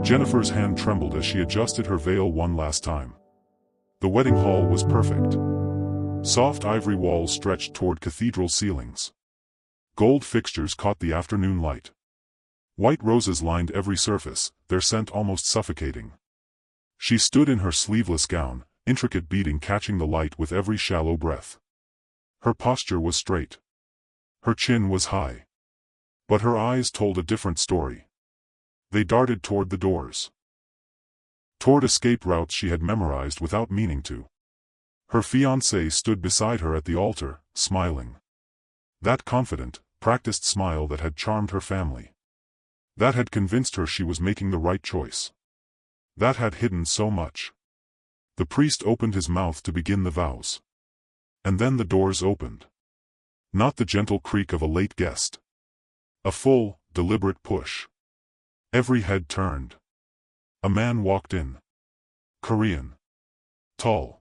Jennifer's hand trembled as she adjusted her veil one last time. The wedding hall was perfect. Soft ivory walls stretched toward cathedral ceilings. Gold fixtures caught the afternoon light. White roses lined every surface, their scent almost suffocating. She stood in her sleeveless gown, intricate beading catching the light with every shallow breath. Her posture was straight. Her chin was high. But her eyes told a different story. They darted toward the doors. Toward escape routes she had memorized without meaning to. Her fiancé stood beside her at the altar, smiling. That confident, practiced smile that had charmed her family. That had convinced her she was making the right choice. That had hidden so much. The priest opened his mouth to begin the vows. And then the doors opened. Not the gentle creak of a late guest. A full, deliberate push. Every head turned. A man walked in. Korean. Tall.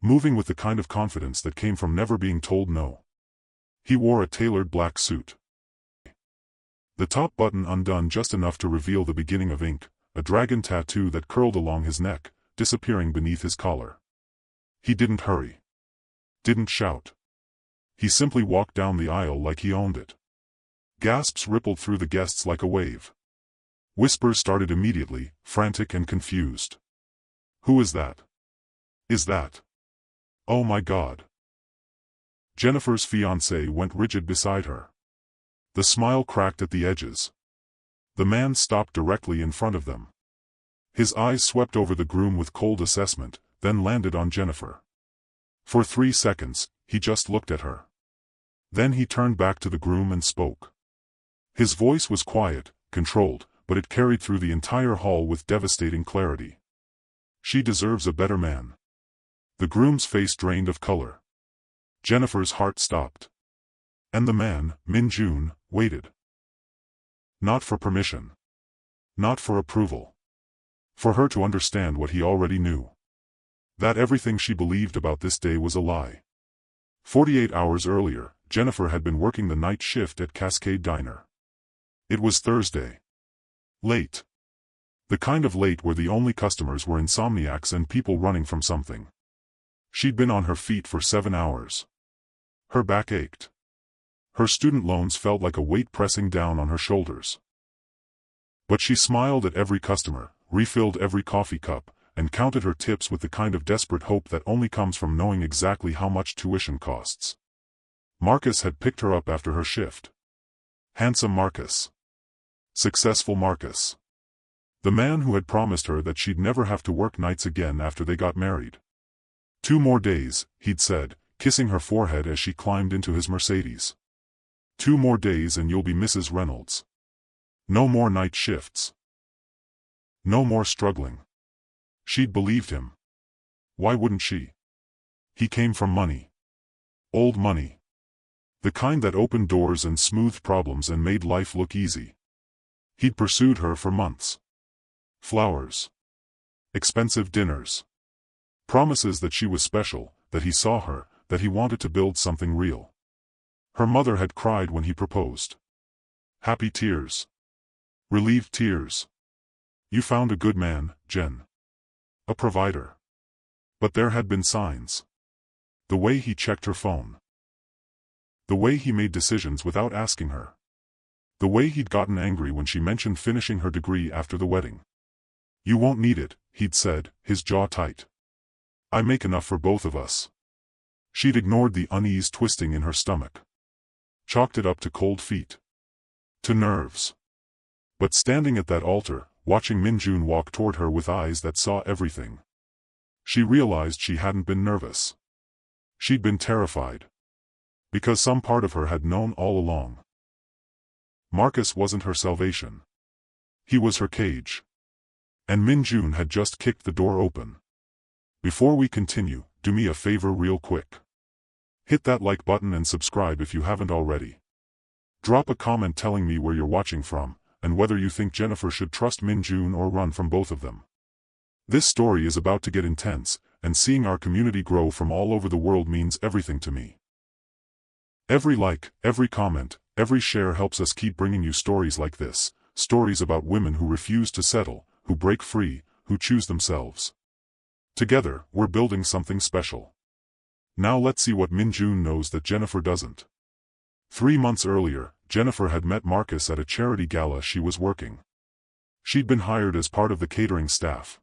Moving with the kind of confidence that came from never being told no. He wore a tailored black suit. The top button undone just enough to reveal the beginning of ink, a dragon tattoo that curled along his neck, disappearing beneath his collar. He didn't hurry. Didn't shout. He simply walked down the aisle like he owned it. Gasps rippled through the guests like a wave. Whispers started immediately, frantic and confused. Who is that? Is that? Oh my God. Jennifer's fiancé went rigid beside her. The smile cracked at the edges. The man stopped directly in front of them. His eyes swept over the groom with cold assessment, then landed on Jennifer. For 3 seconds, he just looked at her. Then he turned back to the groom and spoke. His voice was quiet, controlled, but it carried through the entire hall with devastating clarity. She deserves a better man. The groom's face drained of color. Jennifer's heart stopped. And the man, Min-jun, waited. Not for permission. Not for approval. For her to understand what he already knew. That everything she believed about this day was a lie. 48 hours earlier, Jennifer had been working the night shift at Cascade Diner. It was Thursday. Late. The kind of late where the only customers were insomniacs and people running from something. She'd been on her feet for 7 hours. Her back ached. Her student loans felt like a weight pressing down on her shoulders. But she smiled at every customer, refilled every coffee cup, and counted her tips with the kind of desperate hope that only comes from knowing exactly how much tuition costs. Marcus had picked her up after her shift. Handsome Marcus. Successful Marcus. The man who had promised her that she'd never have to work nights again after they got married. 2 more days, he'd said, kissing her forehead as she climbed into his Mercedes. 2 more days and you'll be Mrs. Reynolds. No more night shifts. No more struggling. She'd believed him. Why wouldn't she? He came from money. Old money. The kind that opened doors and smoothed problems and made life look easy. He'd pursued her for months. Flowers. Expensive dinners. Promises that she was special, that he saw her, that he wanted to build something real. Her mother had cried when he proposed. Happy tears. Relieved tears. You found a good man, Jen. A provider. But there had been signs. The way he checked her phone. The way he made decisions without asking her. The way he'd gotten angry when she mentioned finishing her degree after the wedding. You won't need it, he'd said, his jaw tight. I make enough for both of us. She'd ignored the unease twisting in her stomach. Chalked it up to cold feet. To nerves. But standing at that altar, watching Min-jun walk toward her with eyes that saw everything. She realized she hadn't been nervous. She'd been terrified. Because some part of her had known all along. Marcus wasn't her salvation. He was her cage. And Min-jun had just kicked the door open. Before we continue, do me a favor real quick. Hit that like button and subscribe if you haven't already. Drop a comment telling me where you're watching from, and whether you think Jennifer should trust Min-jun or run from both of them. This story is about to get intense, and seeing our community grow from all over the world means everything to me. Every like, every comment, every share helps us keep bringing you stories like this, stories about women who refuse to settle, who break free, who choose themselves. Together, we're building something special. Now let's see what Minjun knows that Jennifer doesn't. 3 months earlier, Jennifer had met Marcus at a charity gala she was working. She'd been hired as part of the catering staff.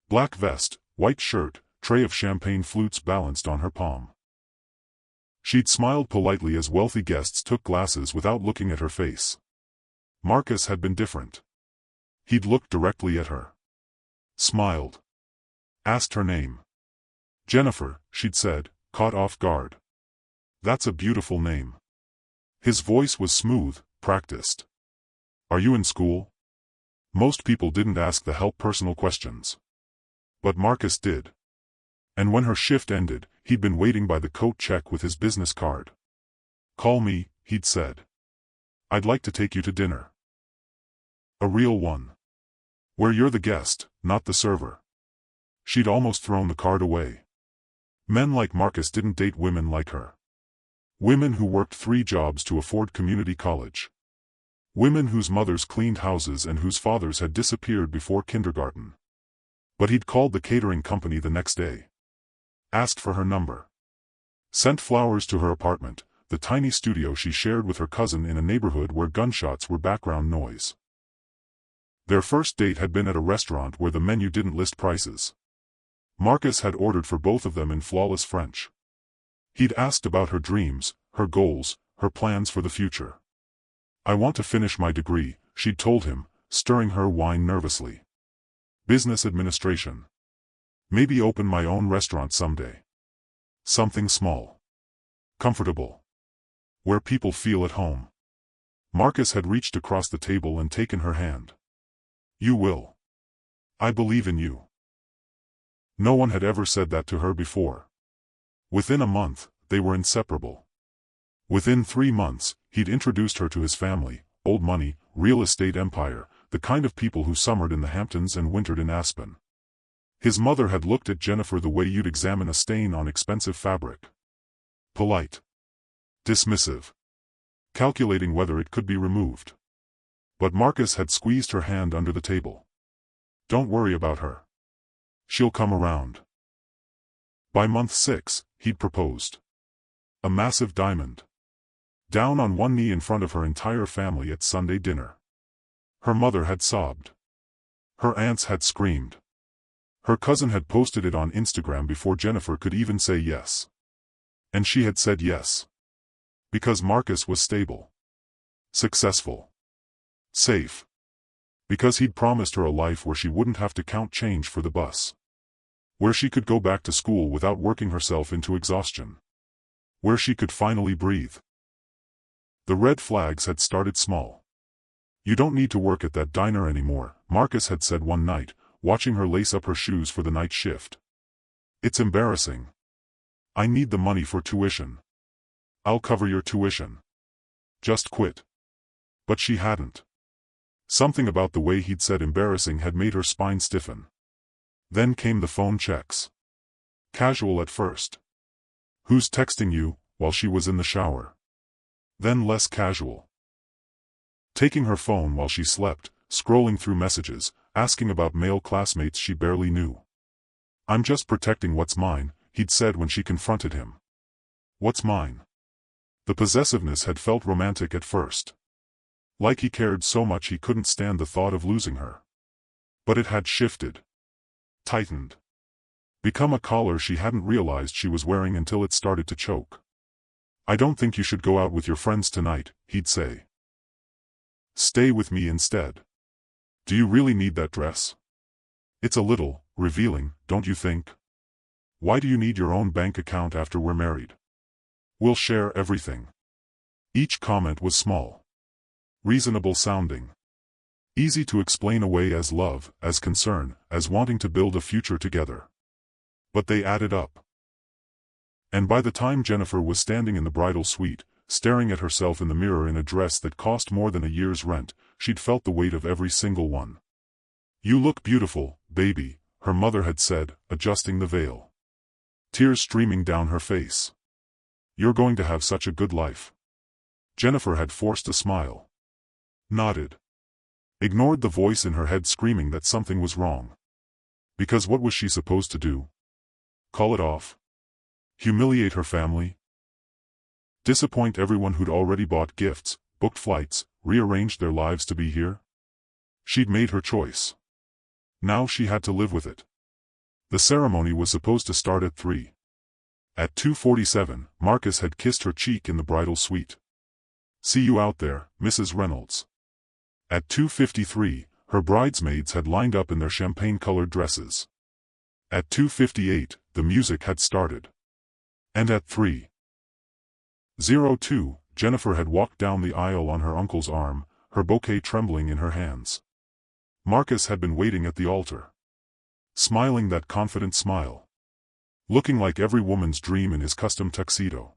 Black vest, white shirt, tray of champagne flutes balanced on her palm. She'd smiled politely as wealthy guests took glasses without looking at her face. Marcus had been different. He'd looked directly at her. Smiled. Asked her name. Jennifer, she'd said, caught off guard. That's a beautiful name. His voice was smooth, practiced. Are you in school? Most people didn't ask the personal questions. But Marcus did. And when her shift ended, he'd been waiting by the coat check with his business card. Call me, he'd said. I'd like to take you to dinner. A real one. Where you're the guest, not the server. She'd almost thrown the card away. Men like Marcus didn't date women like her. Women who worked 3 jobs to afford community college. Women whose mothers cleaned houses and whose fathers had disappeared before kindergarten. But he'd called the catering company the next day. Asked for her number. Sent flowers to her apartment, the tiny studio she shared with her cousin in a neighborhood where gunshots were background noise. Their first date had been at a restaurant where the menu didn't list prices. Marcus had ordered for both of them in flawless French. He'd asked about her dreams, her goals, her plans for the future. I want to finish my degree, she'd told him, stirring her wine nervously. Business administration. Maybe open my own restaurant someday. Something small. Comfortable. Where people feel at home. Marcus had reached across the table and taken her hand. You will. I believe in you. No one had ever said that to her before. Within a month, they were inseparable. Within 3 months, he'd introduced her to his family, old money, real estate empire, the kind of people who summered in the Hamptons and wintered in Aspen. His mother had looked at Jennifer the way you'd examine a stain on expensive fabric. Polite. Dismissive. Calculating whether it could be removed. But Marcus had squeezed her hand under the table. Don't worry about her. She'll come around. By month 6, he'd proposed. A massive diamond. Down on one knee in front of her entire family at Sunday dinner. Her mother had sobbed. Her aunts had screamed. Her cousin had posted it on Instagram before Jennifer could even say yes. And she had said yes. Because Marcus was stable. Successful. Safe. Because he'd promised her a life where she wouldn't have to count change for the bus. Where she could go back to school without working herself into exhaustion. Where she could finally breathe. The red flags had started small. You don't need to work at that diner anymore, Marcus had said one night, watching her lace up her shoes for the night shift. It's embarrassing. I need the money for tuition. I'll cover your tuition. Just quit. But she hadn't. Something about the way he'd said embarrassing had made her spine stiffen. Then came the phone checks. Casual at first. Who's texting you, while she was in the shower? Then less casual. Taking her phone while she slept, scrolling through messages, asking about male classmates she barely knew. I'm just protecting what's mine, he'd said when she confronted him. What's mine? The possessiveness had felt romantic at first. Like he cared so much he couldn't stand the thought of losing her. But it had shifted. Tightened. Become a collar she hadn't realized she was wearing until it started to choke. I don't think you should go out with your friends tonight, he'd say. Stay with me instead. Do you really need that dress? It's a little revealing, don't you think? Why do you need your own bank account after we're married? We'll share everything. Each comment was small. Reasonable sounding. Easy to explain away as love, as concern, as wanting to build a future together. But they added up. And by the time Jennifer was standing in the bridal suite, staring at herself in the mirror in a dress that cost more than a year's rent, she'd felt the weight of every single one. You look beautiful, baby, her mother had said, adjusting the veil. Tears streaming down her face. You're going to have such a good life. Jennifer had forced a smile. Nodded. Ignored the voice in her head screaming that something was wrong. Because what was she supposed to do? Call it off? Humiliate her family? Disappoint everyone who'd already bought gifts, booked flights, rearranged their lives to be here? She'd made her choice. Now she had to live with it. The ceremony was supposed to start at 3. At 2:47, Marcus had kissed her cheek in the bridal suite. See you out there, Mrs. Reynolds. At 2:53, her bridesmaids had lined up in their champagne-colored dresses. At 2:58, the music had started. And at 3:02, Jennifer had walked down the aisle on her uncle's arm, her bouquet trembling in her hands. Marcus had been waiting at the altar. Smiling that confident smile. Looking like every woman's dream in his custom tuxedo.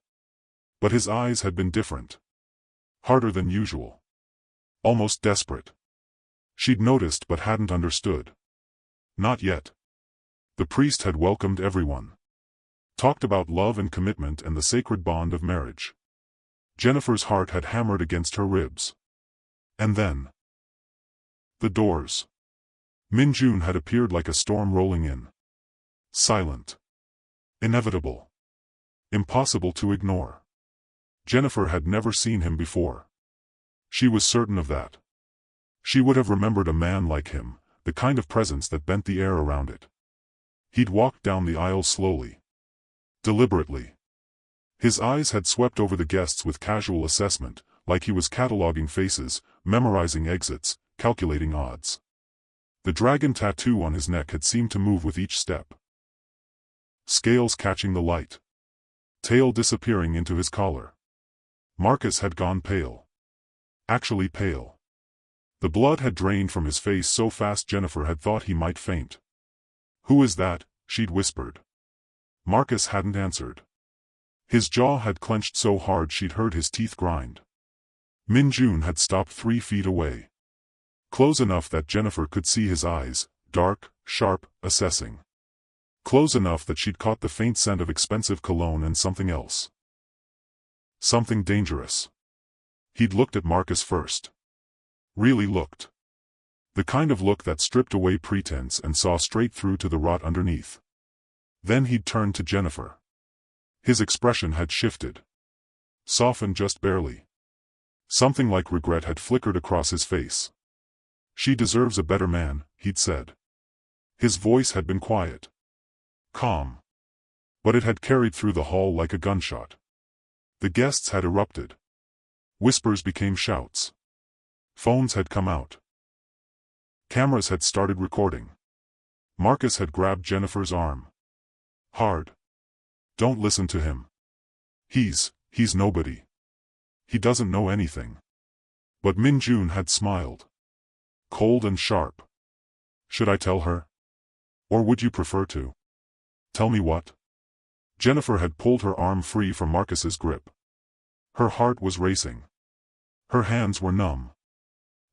But his eyes had been different. Harder than usual. Almost desperate. She'd noticed but hadn't understood. Not yet. The priest had welcomed everyone. Talked about love and commitment and the sacred bond of marriage. Jennifer's heart had hammered against her ribs. And then... the doors. Min-Jun had appeared like a storm rolling in. Silent. Inevitable. Impossible to ignore. Jennifer had never seen him before. She was certain of that. She would have remembered a man like him, the kind of presence that bent the air around it. He'd walked down the aisle slowly. Deliberately. His eyes had swept over the guests with casual assessment, like he was cataloging faces, memorizing exits, calculating odds. The dragon tattoo on his neck had seemed to move with each step. Scales catching the light. Tail disappearing into his collar. Marcus had gone pale. Actually pale. The blood had drained from his face so fast Jennifer had thought he might faint. "Who is that?" she'd whispered. Marcus hadn't answered. His jaw had clenched so hard she'd heard his teeth grind. Min-Jun had stopped 3 feet away. Close enough that Jennifer could see his eyes, dark, sharp, assessing. Close enough that she'd caught the faint scent of expensive cologne and something else. Something dangerous. He'd looked at Marcus first. Really looked. The kind of look that stripped away pretense and saw straight through to the rot underneath. Then he'd turned to Jennifer. His expression had shifted. Softened just barely. Something like regret had flickered across his face. "She deserves a better man," he'd said. His voice had been quiet. Calm. But it had carried through the hall like a gunshot. The guests had erupted. Whispers became shouts. Phones had come out. Cameras had started recording. Marcus had grabbed Jennifer's arm. Hard. "Don't listen to him. He's nobody. He doesn't know anything." But Min-Jun had smiled. Cold and sharp. "Should I tell her? Or would you prefer to?" "Tell me what?" Jennifer had pulled her arm free from Marcus's grip. Her heart was racing. Her hands were numb.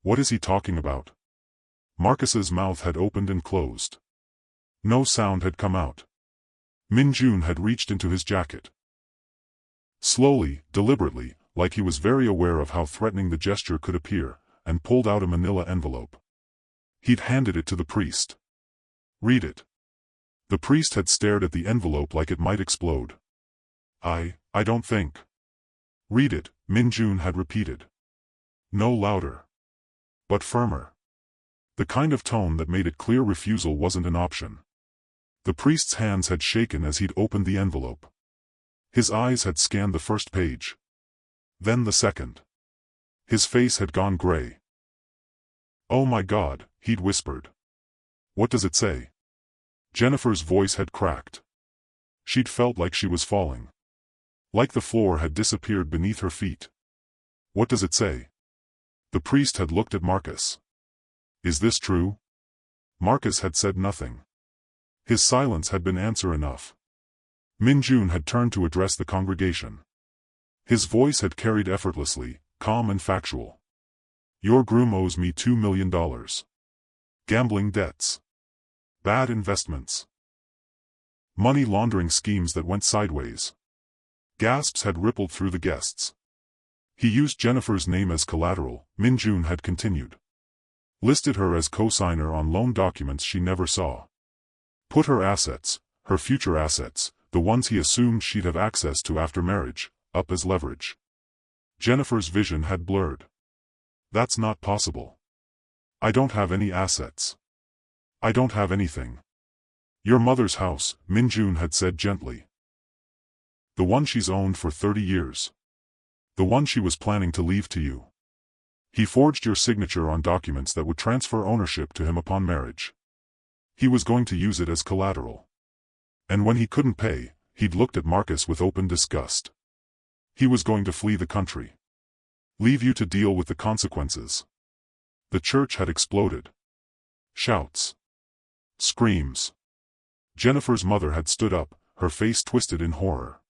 "What is he talking about?" Marcus's mouth had opened and closed. No sound had come out. Min-Jun had reached into his jacket. Slowly, deliberately, like he was very aware of how threatening the gesture could appear, and pulled out a manila envelope. He'd handed it to the priest. "Read it." The priest had stared at the envelope like it might explode. I don't think." "Read it," Min-Jun had repeated. No louder. But firmer. The kind of tone that made it clear refusal wasn't an option. The priest's hands had shaken as he'd opened the envelope. His eyes had scanned the first page. Then the second. His face had gone gray. "Oh my God," he'd whispered. "What does it say?" Jennifer's voice had cracked. She'd felt like she was falling. Like the floor had disappeared beneath her feet. "What does it say?" The priest had looked at Marcus. "Is this true?" Marcus had said nothing. His silence had been answer enough. Min-Jun had turned to address the congregation. His voice had carried effortlessly, calm and factual. "Your groom owes me $2 million. Gambling debts. Bad investments. Money laundering schemes that went sideways." Gasps had rippled through the guests. "He used Jennifer's name as collateral," Min-Jun had continued. Listed her as co-signer on loan documents she never saw. Put her assets, her future assets, the ones he assumed she'd have access to after marriage, up as leverage. Jennifer's vision had blurred. That's not possible. I don't have any assets. I don't have anything. Your mother's house, Minjun had said gently. The one she's owned for 30 years. The one she was planning to leave to you. He forged your signature on documents that would transfer ownership to him upon marriage. He was going to use it as collateral. And when he couldn't pay, he'd looked at Marcus with open disgust. He was going to flee the country. Leave you to deal with the consequences. The church had exploded. Shouts. Screams. Jennifer's mother had stood up, her face twisted in horror.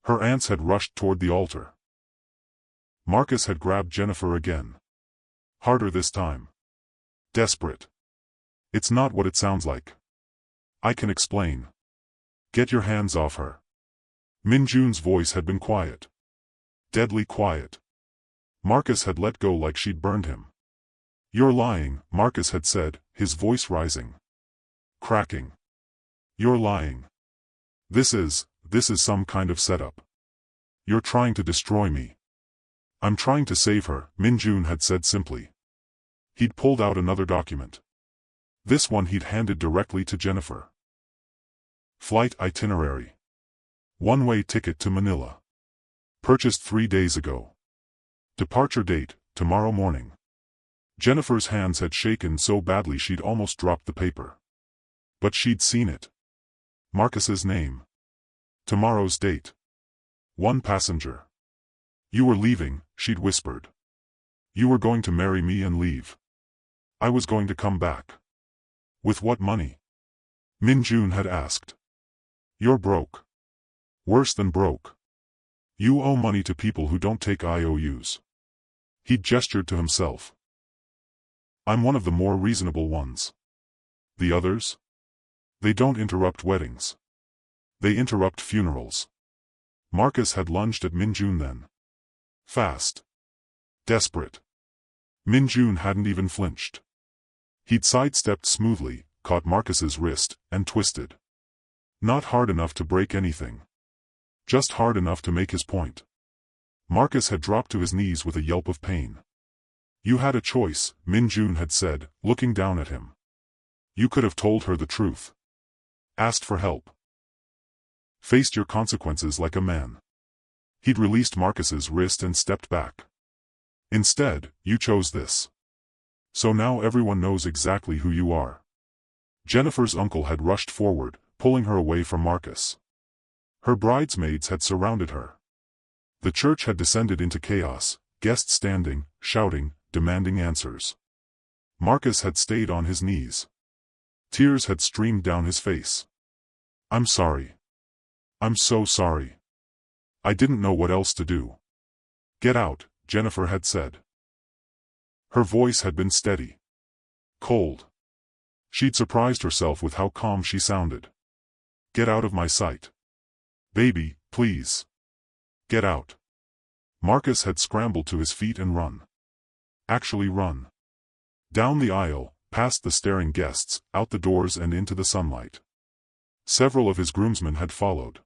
Her aunts had rushed toward the altar. Marcus had grabbed Jennifer again. Harder this time. Desperate. It's not what it sounds like. I can explain. Get your hands off her. Minjun's voice had been quiet. Deadly quiet. Marcus had let go like she'd burned him. You're lying, Marcus had said, his voice rising. Cracking. You're lying. This is some kind of setup. You're trying to destroy me. I'm trying to save her, Minjun had said simply. He'd pulled out another document. This one he'd handed directly to Jennifer. Flight itinerary. One-way ticket to Manila. Purchased 3 days ago. Departure date, tomorrow morning. Jennifer's hands had shaken so badly she'd almost dropped the paper. But she'd seen it. Marcus's name. Tomorrow's date. 1 passenger. You were leaving, she'd whispered. You were going to marry me and leave. I was going to come back. With what money? Minjun had asked. You're broke. Worse than broke. You owe money to people who don't take IOUs. He'd gestured to himself. I'm one of the more reasonable ones. The others? They don't interrupt weddings. They interrupt funerals. Marcus had lunged at Minjun then. Fast. Desperate. Minjun hadn't even flinched. He'd sidestepped smoothly, caught Marcus's wrist, and twisted. Not hard enough to break anything. Just hard enough to make his point. Marcus had dropped to his knees with a yelp of pain. You had a choice, Minjun had said, looking down at him. You could have told her the truth. Asked for help. Faced your consequences like a man. He'd released Marcus's wrist and stepped back. Instead, you chose this. So now everyone knows exactly who you are. Jennifer's uncle had rushed forward, pulling her away from Marcus. Her bridesmaids had surrounded her. The church had descended into chaos, guests standing, shouting, demanding answers. Marcus had stayed on his knees. Tears had streamed down his face. I'm sorry. I'm so sorry. I didn't know what else to do. Get out, Jennifer had said. Her voice had been steady. Cold. She'd surprised herself with how calm she sounded. Get out of my sight. Baby, please. Get out. Marcus had scrambled to his feet and run. Actually run. Down the aisle, past the staring guests, out the doors and into the sunlight. Several of his groomsmen had followed.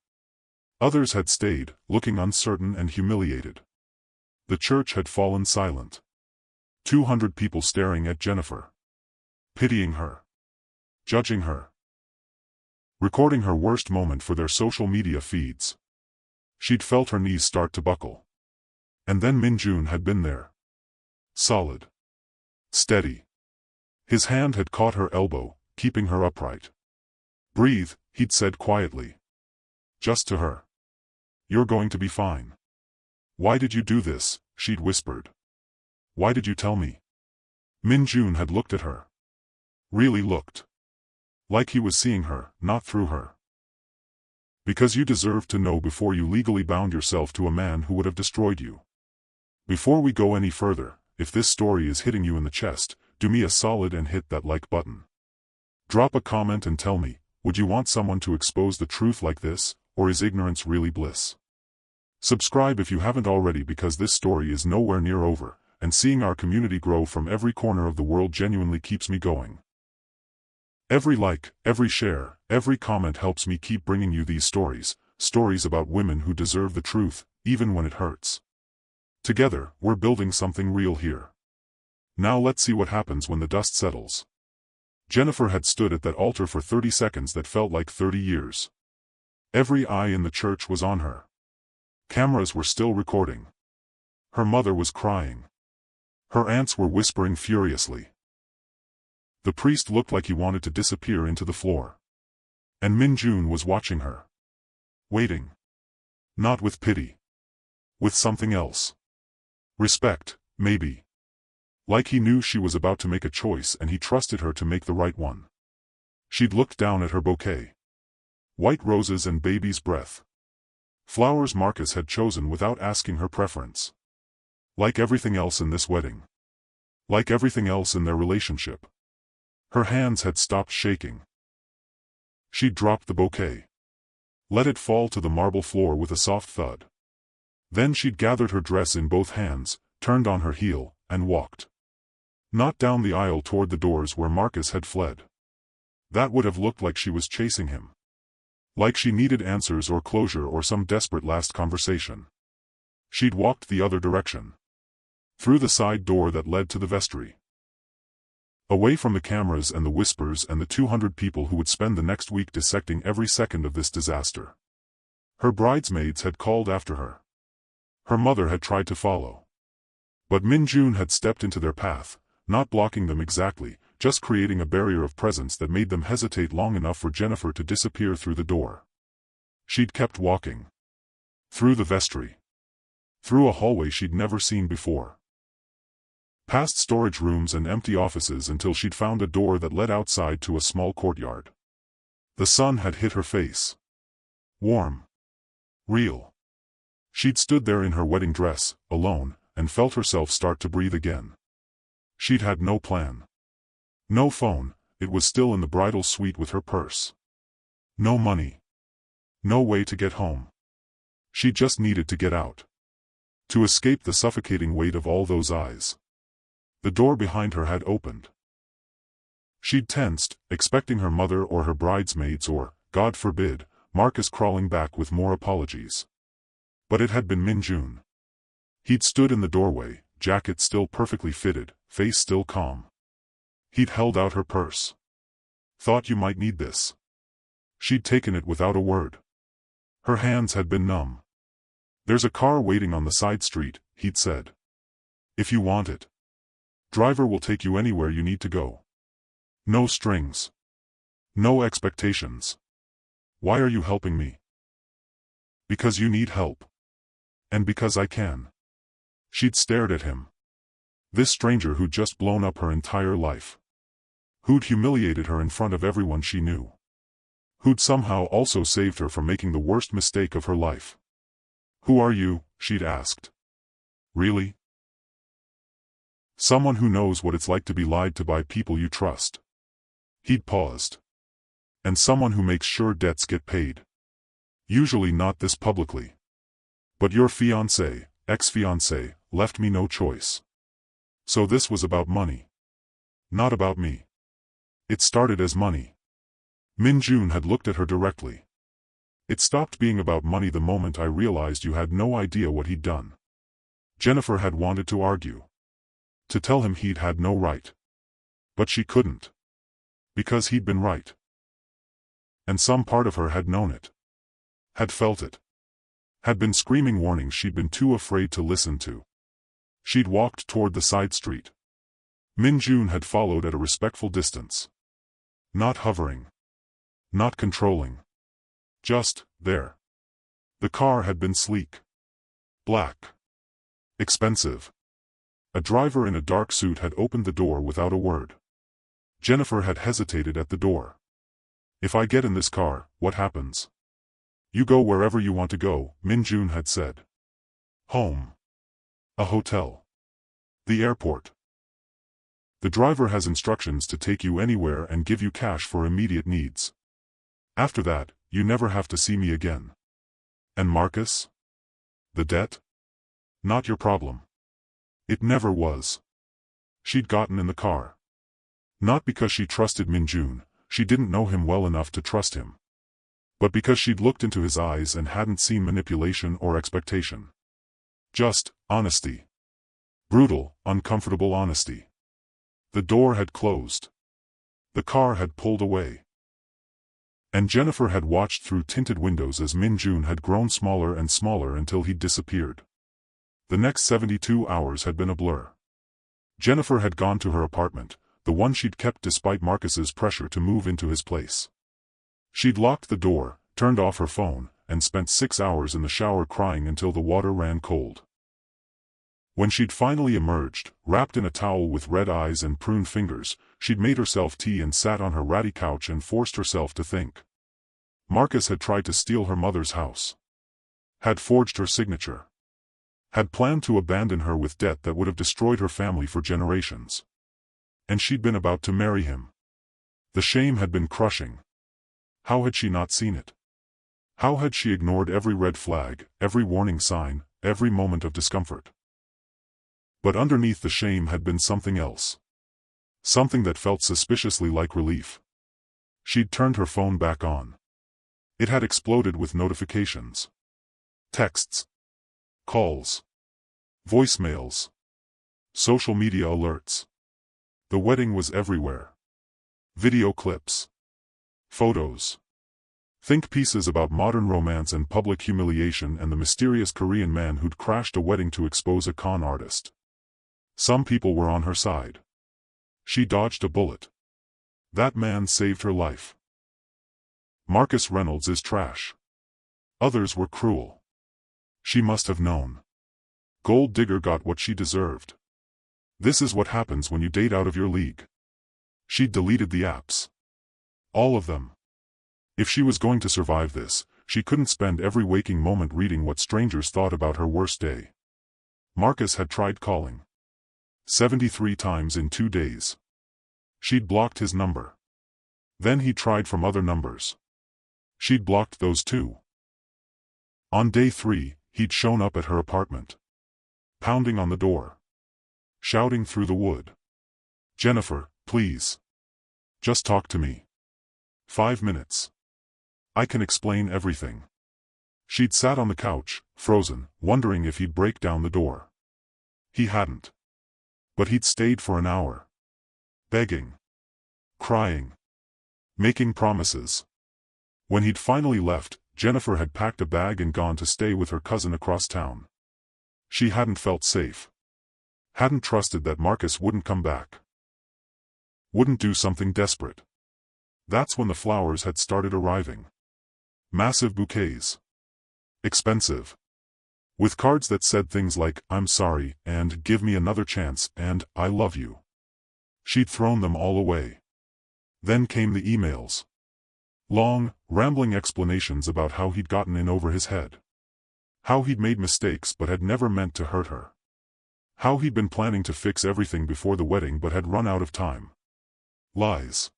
Others had stayed, looking uncertain and humiliated. The church had fallen silent. 200 people staring at Jennifer. Pitying her. Judging her. Recording her worst moment for their social media feeds. She'd felt her knees start to buckle. And then Minjun had been there. Solid. Steady. His hand had caught her elbow, keeping her upright. Breathe, he'd said quietly. Just to her. You're going to be fine. Why did you do this, she'd whispered. Why did you tell me? Minjun had looked at her. Really looked. Like he was seeing her, not through her. Because you deserved to know before you legally bound yourself to a man who would have destroyed you. Before we go any further, if this story is hitting you in the chest, do me a solid and hit that like button. Drop a comment and tell me, would you want someone to expose the truth like this, or is ignorance really bliss? Subscribe if you haven't already because this story is nowhere near over, and seeing our community grow from every corner of the world genuinely keeps me going. Every like, every share, every comment helps me keep bringing you these stories, stories about women who deserve the truth, even when it hurts. Together, we're building something real here. Now let's see what happens when the dust settles. Jennifer had stood at that altar for 30 seconds that felt like 30 years. Every eye in the church was on her. Cameras were still recording. Her mother was crying. Her aunts were whispering furiously. The priest looked like he wanted to disappear into the floor. And Min Jun was watching her. Waiting. Not with pity. With something else. Respect, maybe. Like he knew she was about to make a choice and he trusted her to make the right one. She'd looked down at her bouquet. White roses and baby's breath. Flowers Marcus had chosen without asking her preference. Like everything else in this wedding. Like everything else in their relationship. Her hands had stopped shaking. She dropped the bouquet. Let it fall to the marble floor with a soft thud. Then she'd gathered her dress in both hands, turned on her heel, and walked. Not down the aisle toward the doors where Marcus had fled. That would have looked like she was chasing him. Like she needed answers or closure or some desperate last conversation. She'd walked the other direction. Through the side door that led to the vestry. Away from the cameras and the whispers and the 200 people who would spend the next week dissecting every second of this disaster. Her bridesmaids had called after her. Her mother had tried to follow. But Min Jun had stepped into their path, not blocking them exactly, just creating a barrier of presence that made them hesitate long enough for Jennifer to disappear through the door. She'd kept walking. Through the vestry. Through a hallway she'd never seen before. Past storage rooms and empty offices until she'd found a door that led outside to a small courtyard. The sun had hit her face. Warm. Real. She'd stood there in her wedding dress, alone, and felt herself start to breathe again. She'd had no plan. No phone, it was still in the bridal suite with her purse. No money. No way to get home. She just needed to get out. To escape the suffocating weight of all those eyes. The door behind her had opened. She'd tensed, expecting her mother or her bridesmaids or, God forbid, Marcus crawling back with more apologies. But it had been Min Jun. He'd stood in the doorway, jacket still perfectly fitted, face still calm. He'd held out her purse. Thought you might need this. She'd taken it without a word. Her hands had been numb. There's a car waiting on the side street, he'd said. If you want it. Driver will take you anywhere you need to go. No strings. No expectations. Why are you helping me? Because you need help. And because I can. She'd stared at him. This stranger who'd just blown up her entire life. Who'd humiliated her in front of everyone she knew. Who'd somehow also saved her from making the worst mistake of her life. Who are you? She'd asked. Really? Someone who knows what it's like to be lied to by people you trust. He'd paused. And someone who makes sure debts get paid. Usually not this publicly. But your fiancé, ex-fiancé, left me no choice. So this was about money. Not about me. It started as money. Min Jun had looked at her directly. It stopped being about money the moment I realized you had no idea what he'd done. Jennifer had wanted to argue. To tell him he'd had no right. But she couldn't. Because he'd been right. And some part of her had known it. Had felt it. Had been screaming warnings she'd been too afraid to listen to. She'd walked toward the side street. Min Jun had followed at a respectful distance. Not hovering. Not controlling. Just, there. The car had been sleek. Black. Expensive. A driver in a dark suit had opened the door without a word. Jennifer had hesitated at the door. If I get in this car, what happens? You go wherever you want to go, Min Jun had said. Home. A hotel. The airport. The driver has instructions to take you anywhere and give you cash for immediate needs. After that, you never have to see me again. And Marcus? The debt? Not your problem. It never was. She'd gotten in the car. Not because she trusted Minjun, she didn't know him well enough to trust him. But because she'd looked into his eyes and hadn't seen manipulation or expectation. Just honesty. Brutal, uncomfortable honesty. The door had closed. The car had pulled away. And Jennifer had watched through tinted windows as Minjun had grown smaller and smaller until he'd disappeared. The next 72 hours had been a blur. Jennifer had gone to her apartment, the one she'd kept despite Marcus's pressure to move into his place. She'd locked the door, turned off her phone, and spent 6 hours in the shower crying until the water ran cold. When she'd finally emerged, wrapped in a towel with red eyes and pruned fingers, she'd made herself tea and sat on her ratty couch and forced herself to think. Marcus had tried to steal her mother's house. Had forged her signature. Had planned to abandon her with debt that would have destroyed her family for generations. And she'd been about to marry him. The shame had been crushing. How had she not seen it? How had she ignored every red flag, every warning sign, every moment of discomfort? But underneath the shame had been something else. Something that felt suspiciously like relief. She'd turned her phone back on. It had exploded with notifications. Texts. Calls. Voicemails. Social media alerts. The wedding was everywhere. Video clips. Photos. Think pieces about modern romance and public humiliation and the mysterious Korean man who'd crashed a wedding to expose a con artist. Some people were on her side. She dodged a bullet. That man saved her life. Marcus Reynolds is trash. Others were cruel. She must have known. Gold digger got what she deserved. This is what happens when you date out of your league. She'd deleted the apps. All of them. If she was going to survive this, she couldn't spend every waking moment reading what strangers thought about her worst day. Marcus had tried calling. 73 times in 2 days. She'd blocked his number. Then he tried from other numbers. She'd blocked those too. On day 3, he'd shown up at her apartment. Pounding on the door. Shouting through the wood. "Jennifer, please. Just talk to me. 5 minutes. I can explain everything." She'd sat on the couch, frozen, wondering if he'd break down the door. He hadn't. But he'd stayed for an hour. Begging. Crying. Making promises. When he'd finally left, Jennifer had packed a bag and gone to stay with her cousin across town. She hadn't felt safe. Hadn't trusted that Marcus wouldn't come back. Wouldn't do something desperate. That's when the flowers had started arriving. Massive bouquets. Expensive. With cards that said things like, "I'm sorry," and "Give me another chance," and "I love you." She'd thrown them all away. Then came the emails. Long, rambling explanations about how he'd gotten in over his head. How he'd made mistakes but had never meant to hurt her. How he'd been planning to fix everything before the wedding but had run out of time. Lies.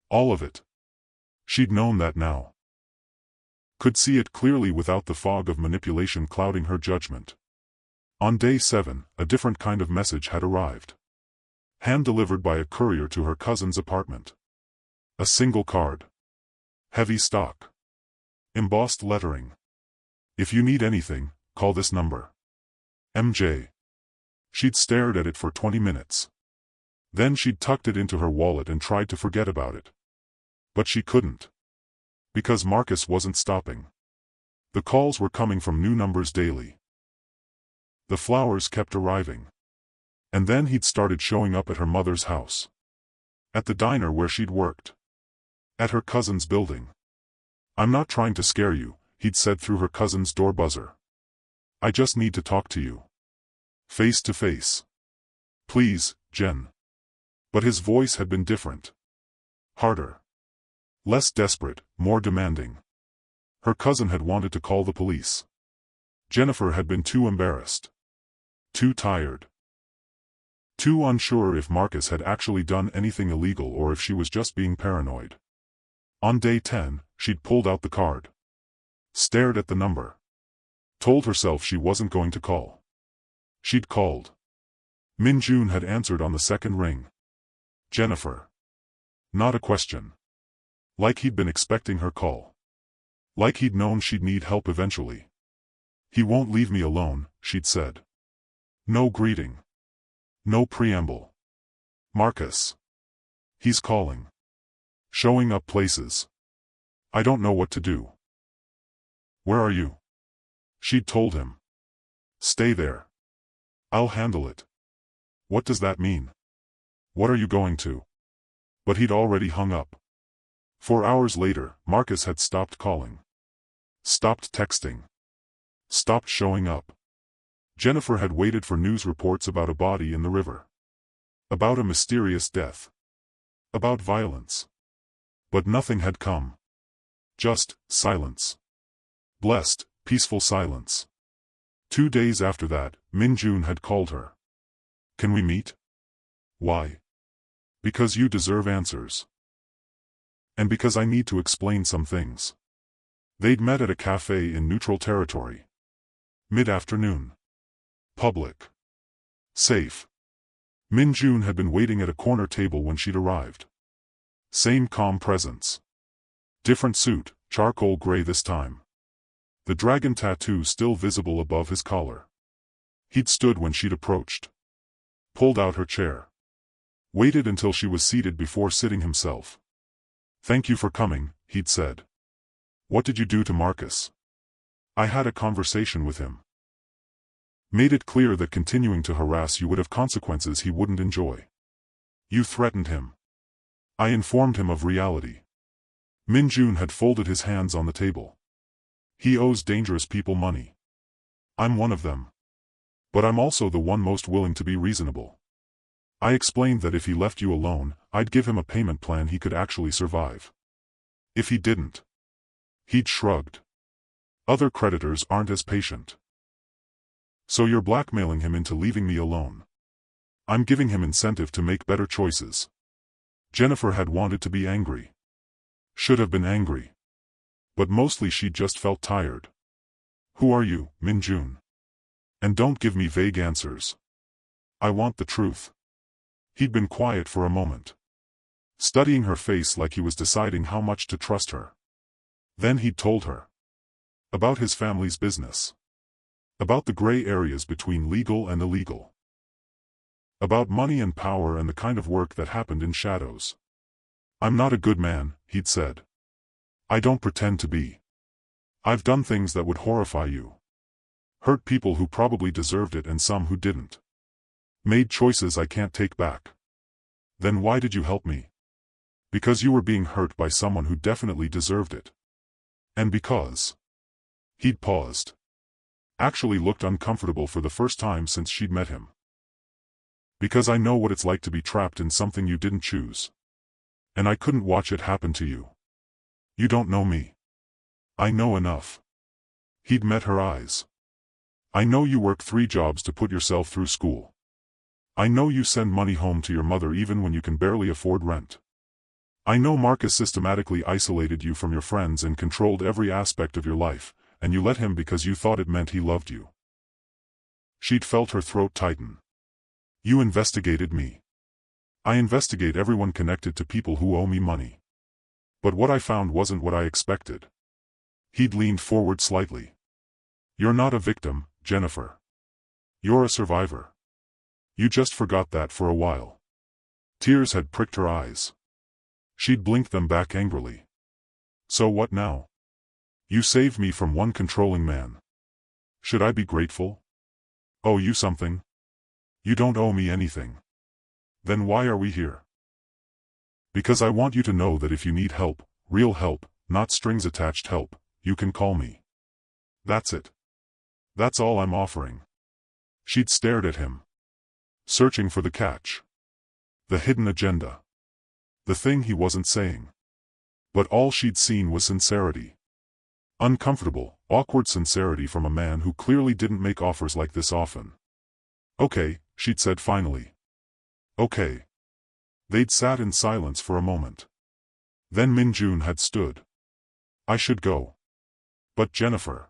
All of it. She'd known that now. Could see it clearly without the fog of manipulation clouding her judgment. On day 7, a different kind of message had arrived. Hand-delivered by a courier to her cousin's apartment. A single card. Heavy stock. Embossed lettering. "If you need anything, call this number. MJ." She'd stared at it for 20 minutes. Then she'd tucked it into her wallet and tried to forget about it. But she couldn't. Because Marcus wasn't stopping. The calls were coming from new numbers daily. The flowers kept arriving. And then he'd started showing up at her mother's house. At the diner where she'd worked. At her cousin's building. "I'm not trying to scare you," he'd said through her cousin's door buzzer. "I just need to talk to you. Face to face. Please, Jen." But his voice had been different. Harder. Less desperate, more demanding. Her cousin had wanted to call the police. Jennifer had been too embarrassed. Too tired. Too unsure if Marcus had actually done anything illegal or if she was just being paranoid. On day 10, she'd pulled out the card. Stared at the number. Told herself she wasn't going to call. She'd called. Min-jun had answered on the second ring. Jennifer. Not a question. Like he'd been expecting her call. Like he'd known she'd need help eventually. He won't leave me alone, she'd said. No greeting. No preamble. Marcus. He's calling. Showing up places. I don't know what to do. Where are you? She'd told him. Stay there. I'll handle it. What does that mean? What are you going to? But he'd already hung up. 4 hours later, Marcus had stopped calling. Stopped texting. Stopped showing up. Jennifer had waited for news reports about a body in the river. About a mysterious death. About violence. But nothing had come. Just silence. Blessed, peaceful silence. 2 days after that, Min-jun had called her. Can we meet? Why? Because you deserve answers. And because I need to explain some things. They'd met at a cafe in neutral territory. Mid-afternoon. Public. Safe. Min-jun had been waiting at a corner table when she'd arrived. Same calm presence. Different suit, charcoal gray this time. The dragon tattoo still visible above his collar. He'd stood when she'd approached. Pulled out her chair. Waited until she was seated before sitting himself. Thank you for coming, he'd said. What did you do to Marcus? I had a conversation with him. Made it clear that continuing to harass you would have consequences he wouldn't enjoy. You threatened him. I informed him of reality. Min-jun had folded his hands on the table. He owes dangerous people money. I'm one of them. But I'm also the one most willing to be reasonable. I explained that if he left you alone, I'd give him a payment plan he could actually survive. If he didn't. He'd shrugged. Other creditors aren't as patient. So you're blackmailing him into leaving me alone. I'm giving him incentive to make better choices. Jennifer had wanted to be angry. Should have been angry. But mostly she just felt tired. Who are you, Min-jun? And don't give me vague answers. I want the truth. He'd been quiet for a moment. Studying her face like he was deciding how much to trust her. Then he'd told her. About his family's business. About the gray areas between legal and illegal. About money and power and the kind of work that happened in shadows. I'm not a good man, he'd said. I don't pretend to be. I've done things that would horrify you. Hurt people who probably deserved it and some who didn't. Made choices I can't take back. Then why did you help me? Because you were being hurt by someone who definitely deserved it. And because. He'd paused. Actually looked uncomfortable for the first time since she'd met him. Because I know what it's like to be trapped in something you didn't choose. And I couldn't watch it happen to you. You don't know me. I know enough. He'd met her eyes. I know you work 3 jobs to put yourself through school. I know you send money home to your mother even when you can barely afford rent. I know Marcus systematically isolated you from your friends and controlled every aspect of your life, and you let him because you thought it meant he loved you. She'd felt her throat tighten. You investigated me. I investigate everyone connected to people who owe me money. But what I found wasn't what I expected. He'd leaned forward slightly. You're not a victim, Jennifer. You're a survivor. You just forgot that for a while. Tears had pricked her eyes. She'd blinked them back angrily. So what now? You saved me from one controlling man. Should I be grateful? Owe you something? You don't owe me anything. Then why are we here? Because I want you to know that if you need help, real help, not strings-attached help, you can call me. That's it. That's all I'm offering. She'd stared at him. Searching for the catch. The hidden agenda. The thing he wasn't saying. But all she'd seen was sincerity. Uncomfortable, awkward sincerity from a man who clearly didn't make offers like this often. Okay, she'd said finally. Okay. They'd sat in silence for a moment. Then Min-jun had stood. I should go. But Jennifer.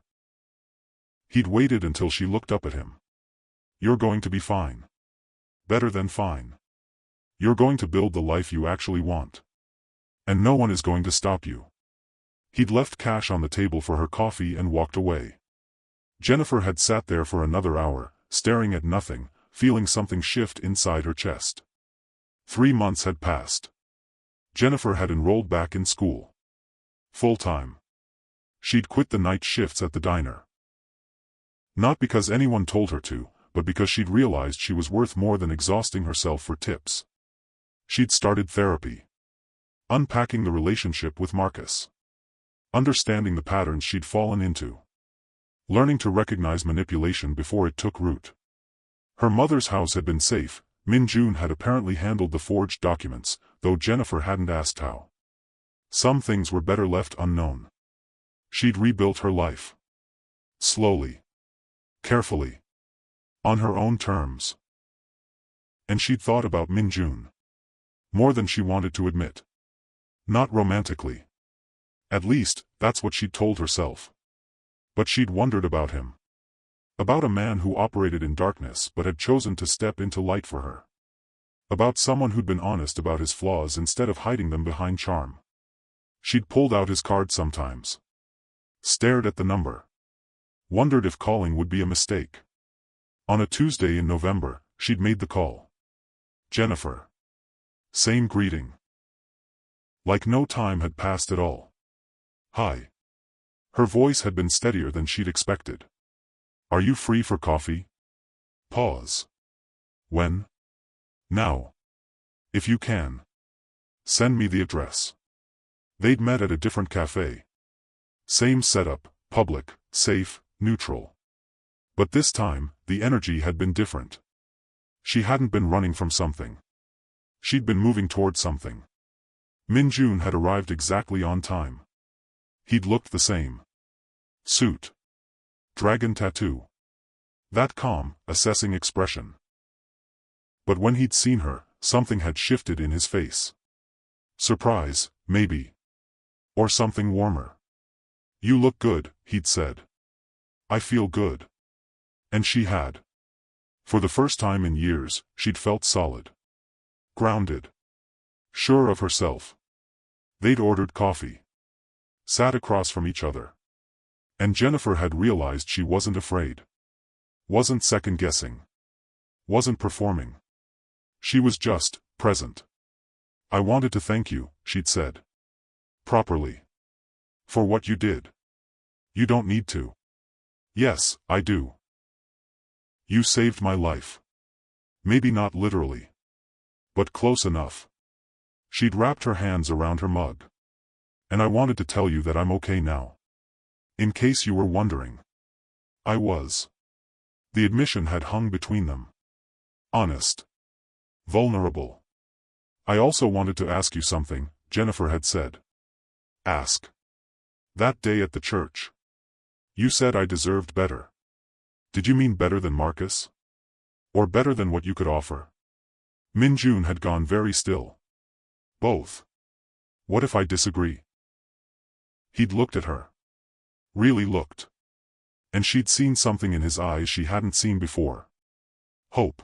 He'd waited until she looked up at him. You're going to be fine. better than fine. You're going to build the life you actually want. And no one is going to stop you. He'd left cash on the table for her coffee and walked away. Jennifer had sat there for another hour, staring at nothing, feeling something shift inside her chest. 3 months had passed. Jennifer had enrolled back in school. Full-time. She'd quit the night shifts at the diner. Not because anyone told her to, but because she'd realized she was worth more than exhausting herself for tips. She'd started therapy. Unpacking the relationship with Marcus. Understanding the patterns she'd fallen into. Learning to recognize manipulation before it took root. Her mother's house had been safe. Min-Jun had apparently handled the forged documents, though Jennifer hadn't asked how. Some things were better left unknown. She'd rebuilt her life. Slowly. Carefully. On her own terms. And she'd thought about Min-Jun. More than she wanted to admit. Not romantically. At least, that's what she'd told herself. But she'd wondered about him. About a man who operated in darkness but had chosen to step into light for her. About someone who'd been honest about his flaws instead of hiding them behind charm. She'd pulled out his card sometimes. Stared at the number. Wondered if calling would be a mistake. On a Tuesday in November, she'd made the call. Jennifer. Same greeting. Like no time had passed at all. Hi. Her voice had been steadier than she'd expected. Are you free for coffee? Pause. When? Now. If you can. Send me the address. They'd met at a different cafe. Same setup, public, safe, neutral. But this time, the energy had been different. She hadn't been running from something. She'd been moving toward something. Min-Jun had arrived exactly on time. He'd looked the same. Suit. Dragon tattoo. That calm, assessing expression. But when he'd seen her, something had shifted in his face. Surprise, maybe. Or something warmer. You look good, he'd said. I feel good. And she had. For the first time in years, she'd felt solid. Grounded. Sure of herself. They'd ordered coffee. Sat across from each other. And Jennifer had realized she wasn't afraid. Wasn't second-guessing. Wasn't performing. She was just present. I wanted to thank you, she'd said. Properly. For what you did. You don't need to. Yes, I do. You saved my life. Maybe not literally. But close enough. She'd wrapped her hands around her mug. And I wanted to tell you that I'm okay now. In case you were wondering. I was. The admission had hung between them. Honest. Vulnerable. I also wanted to ask you something, Jennifer had said. Ask. That day at the church. You said I deserved better. Did you mean better than Marcus? Or better than what you could offer? Min-Jun had gone very still. Both. What if I disagree? He'd looked at her. Really looked. And she'd seen something in his eyes she hadn't seen before. Hope.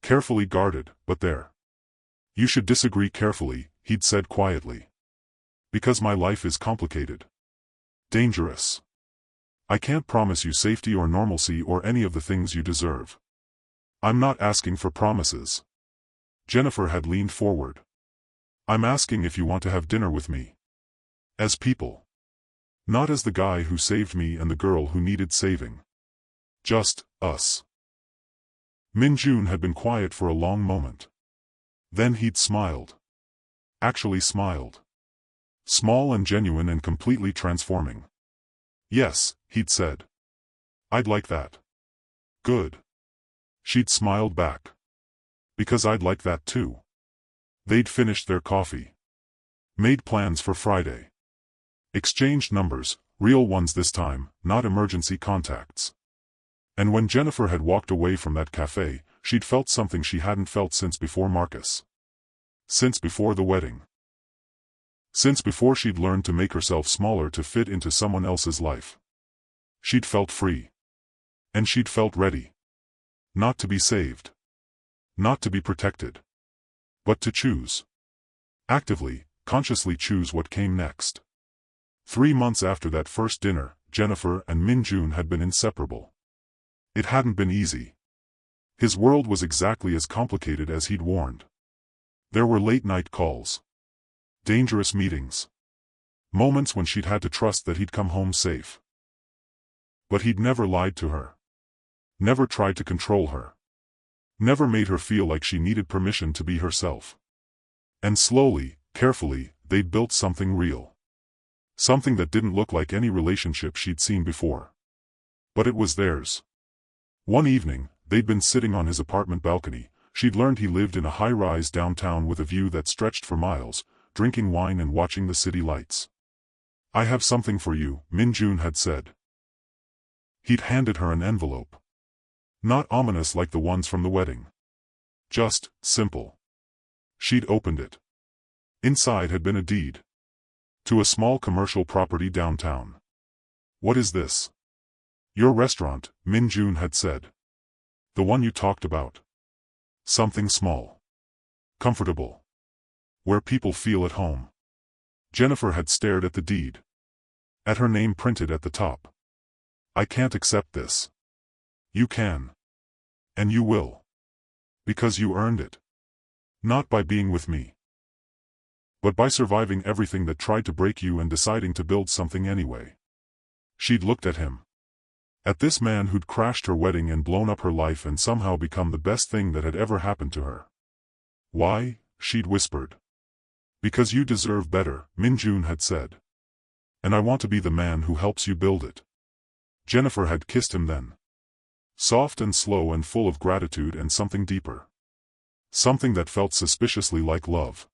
Carefully guarded, but there. You should disagree carefully, he'd said quietly. Because my life is complicated. Dangerous. I can't promise you safety or normalcy or any of the things you deserve. I'm not asking for promises. Jennifer had leaned forward. I'm asking if you want to have dinner with me. As people. Not as the guy who saved me and the girl who needed saving. Just, us. Min-Jun had been quiet for a long moment. Then he'd smiled. Actually smiled. Small and genuine and completely transforming. Yes, he'd said. I'd like that. Good. She'd smiled back. Because I'd like that too. They'd finished their coffee. Made plans for Friday. Exchanged numbers, real ones this time, not emergency contacts. And when Jennifer had walked away from that cafe, she'd felt something she hadn't felt since before Marcus. Since before the wedding. Since before she'd learned to make herself smaller to fit into someone else's life. She'd felt free. And she'd felt ready. Not to be saved. Not to be protected. But to choose. Actively, consciously choose what came next. 3 months after that first dinner, Jennifer and Min-jun had been inseparable. It hadn't been easy. His world was exactly as complicated as he'd warned. There were late-night calls. Dangerous meetings. Moments when she'd had to trust that he'd come home safe. But he'd never lied to her. Never tried to control her. Never made her feel like she needed permission to be herself. And slowly, carefully, they'd built something real. Something that didn't look like any relationship she'd seen before. But it was theirs. One evening, they'd been sitting on his apartment balcony. She'd learned he lived in a high-rise downtown with a view that stretched for miles, drinking wine and watching the city lights. "I have something for you," Min-jun had said. He'd handed her an envelope. Not ominous like the ones from the wedding. Just, simple. She'd opened it. Inside had been a deed. To a small commercial property downtown. "What is this?" "Your restaurant," Min-jun had said. "The one you talked about. Something small. Comfortable. Where people feel at home." Jennifer had stared at the deed. At her name printed at the top. "I can't accept this." "You can. And you will. Because you earned it. Not by being with me. But by surviving everything that tried to break you and deciding to build something anyway." She'd looked at him. At this man who'd crashed her wedding and blown up her life and somehow become the best thing that had ever happened to her. "Why?" she'd whispered. "Because you deserve better," Min-jun had said. "And I want to be the man who helps you build it." Jennifer had kissed him then. Soft and slow and full of gratitude and something deeper. Something that felt suspiciously like love.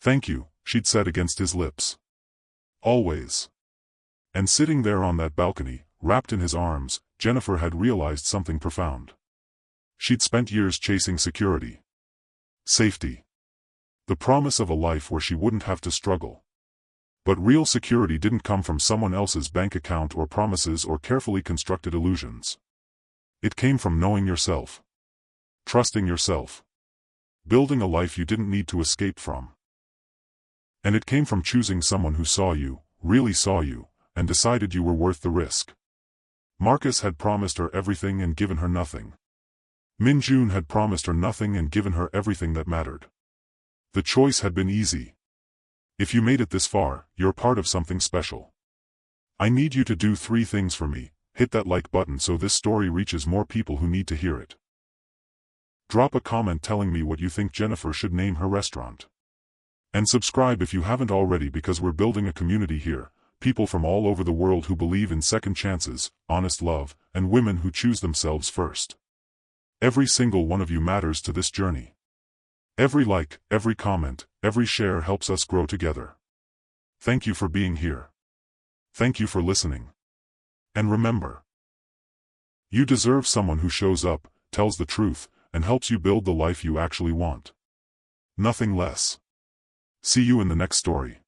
"Thank you," she'd said against his lips. "Always." And sitting there on that balcony, wrapped in his arms, Jennifer had realized something profound. She'd spent years chasing security. Safety. The promise of a life where she wouldn't have to struggle. But real security didn't come from someone else's bank account or promises or carefully constructed illusions. It came from knowing yourself. Trusting yourself. Building a life you didn't need to escape from. And it came from choosing someone who saw you, really saw you, and decided you were worth the risk. Marcus had promised her everything and given her nothing. Min-jun had promised her nothing and given her everything that mattered. The choice had been easy. If you made it this far, you're part of something special. I need you to do 3 things for me. Hit that like button so this story reaches more people who need to hear it. Drop a comment telling me what you think Jennifer should name her restaurant. And subscribe if you haven't already, because we're building a community here. People from all over the world who believe in second chances, honest love, and women who choose themselves first. Every single one of you matters to this journey. Every like, every comment, every share helps us grow together. Thank you for being here. Thank you for listening. And remember, you deserve someone who shows up, tells the truth, and helps you build the life you actually want. Nothing less. See you in the next story.